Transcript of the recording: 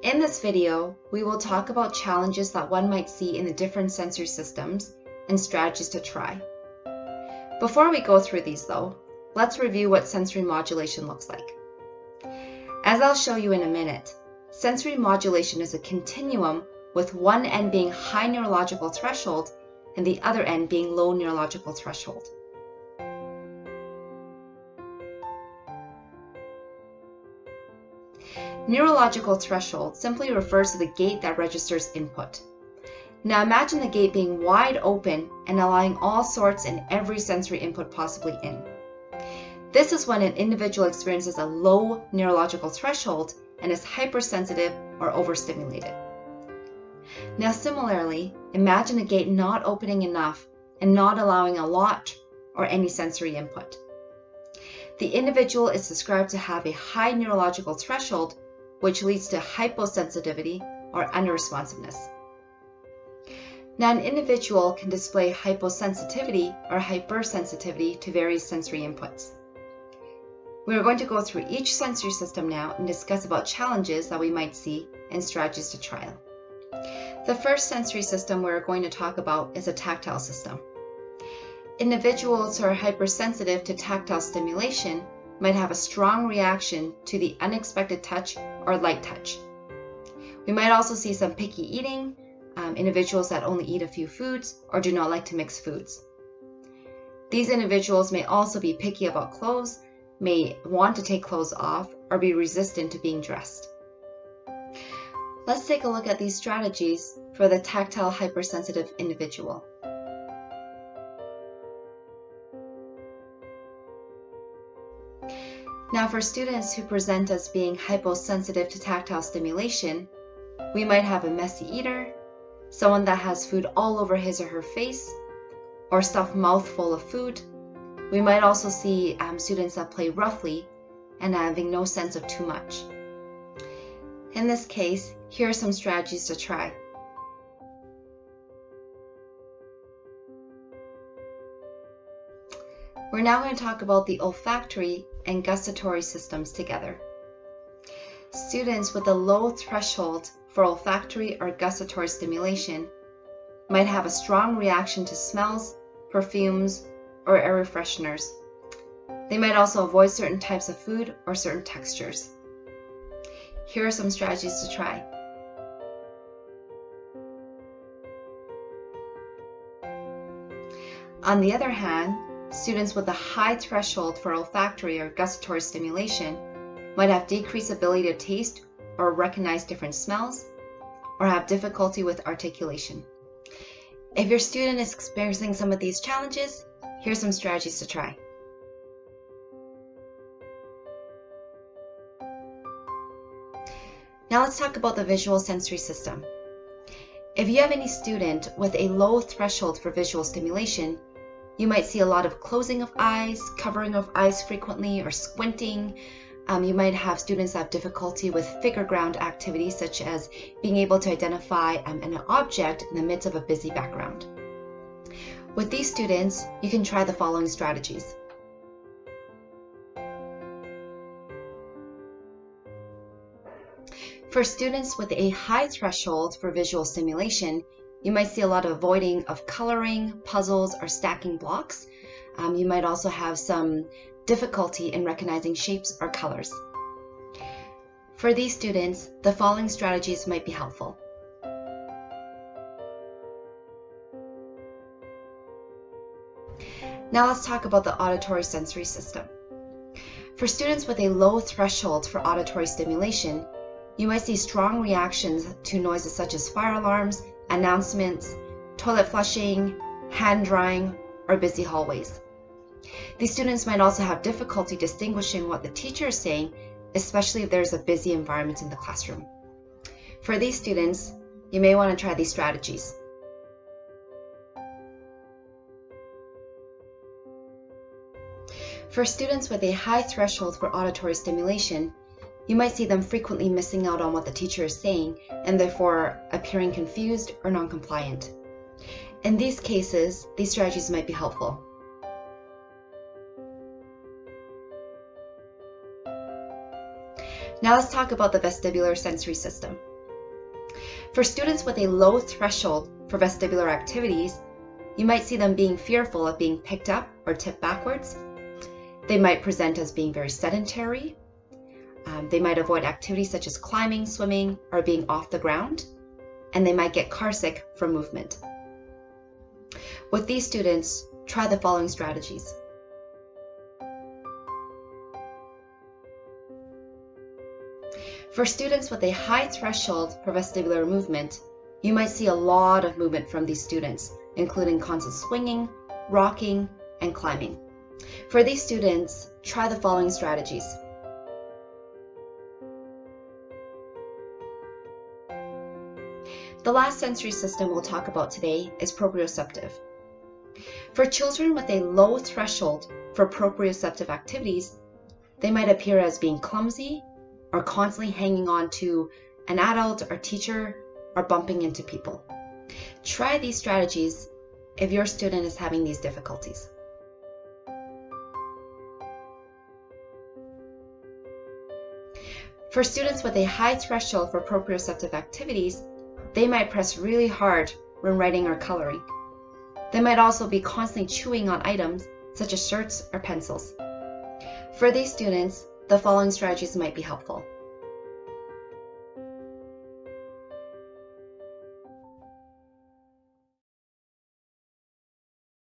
In this video, we will talk about challenges that one might see in the different sensory systems and strategies to try. Before we go through these though, let's review what sensory modulation looks like. As I'll show you in a minute, sensory modulation is a continuum with one end being high neurological threshold and the other end being low neurological threshold. Neurological threshold simply refers to the gate that registers input. Now imagine the gate being wide open and allowing all sorts and every sensory input possibly in. This is when an individual experiences a low neurological threshold and is hypersensitive or overstimulated. Now similarly, imagine a gate not opening enough and not allowing a lot or any sensory input. The individual is described to have a high neurological threshold, which leads to hyposensitivity or unresponsiveness. Now, an individual can display hyposensitivity or hypersensitivity to various sensory inputs. We are going to go through each sensory system now and discuss about challenges that we might see and strategies to trial. The first sensory system we're going to talk about is a tactile system. Individuals who are hypersensitive to tactile stimulation might have a strong reaction to the unexpected touch or light touch. We might also see some picky eating, individuals that only eat a few foods or do not like to mix foods. These individuals may also be picky about clothes, may want to take clothes off, or be resistant to being dressed. Let's take a look at these strategies for the tactile hypersensitive individual. Now for students who present as being hyposensitive to tactile stimulation, we might have a messy eater, someone that has food all over his or her face, or stuffed mouth full of food. We might also see students that play roughly and having no sense of too much. In this case, here are some strategies to try. We're now going to talk about the olfactory and gustatory systems together. Students with a low threshold for olfactory or gustatory stimulation might have a strong reaction to smells, perfumes, or air fresheners. They might also avoid certain types of food or certain textures. Here are some strategies to try. On the other hand, students with a high threshold for olfactory or gustatory stimulation might have decreased ability to taste or recognize different smells, or have difficulty with articulation. If your student is experiencing some of these challenges, here's some strategies to try. Now let's talk about the visual sensory system. If you have any student with a low threshold for visual stimulation, you might see a lot of closing of eyes, covering of eyes frequently, or squinting. You might have students that have difficulty with figure ground activities, such as being able to identify an object in the midst of a busy background. With these students, you can try the following strategies. For students with a high threshold for visual stimulation, you might see a lot of avoiding of coloring, puzzles, or stacking blocks. You might also have some difficulty in recognizing shapes or colors. For these students, the following strategies might be helpful. Now let's talk about the auditory sensory system. For students with a low threshold for auditory stimulation, you might see strong reactions to noises such as fire alarms, announcements, toilet flushing, hand drying, or busy hallways. These students might also have difficulty distinguishing what the teacher is saying, especially if there's a busy environment in the classroom. For these students, you may want to try these strategies. For students with a high threshold for auditory stimulation, you might see them frequently missing out on what the teacher is saying and therefore appearing confused or non-compliant. In these cases, these strategies might be helpful. Now let's talk about the vestibular sensory system. For students with a low threshold for vestibular activities, you might see them being fearful of being picked up or tipped backwards. They might present as being very sedentary. They might avoid activities such as climbing, swimming, or being off the ground. And they might get carsick from movement. With these students, try the following strategies. For students with a high threshold for vestibular movement, you might see a lot of movement from these students, including constant swinging, rocking, and climbing. For these students, try the following strategies. The last sensory system we'll talk about today is proprioceptive. For children with a low threshold for proprioceptive activities, they might appear as being clumsy or constantly hanging on to an adult or teacher or bumping into people. Try these strategies if your student is having these difficulties. For students with a high threshold for proprioceptive activities, they might press really hard when writing or coloring. They might also be constantly chewing on items such as shirts or pencils. For these students, the following strategies might be helpful.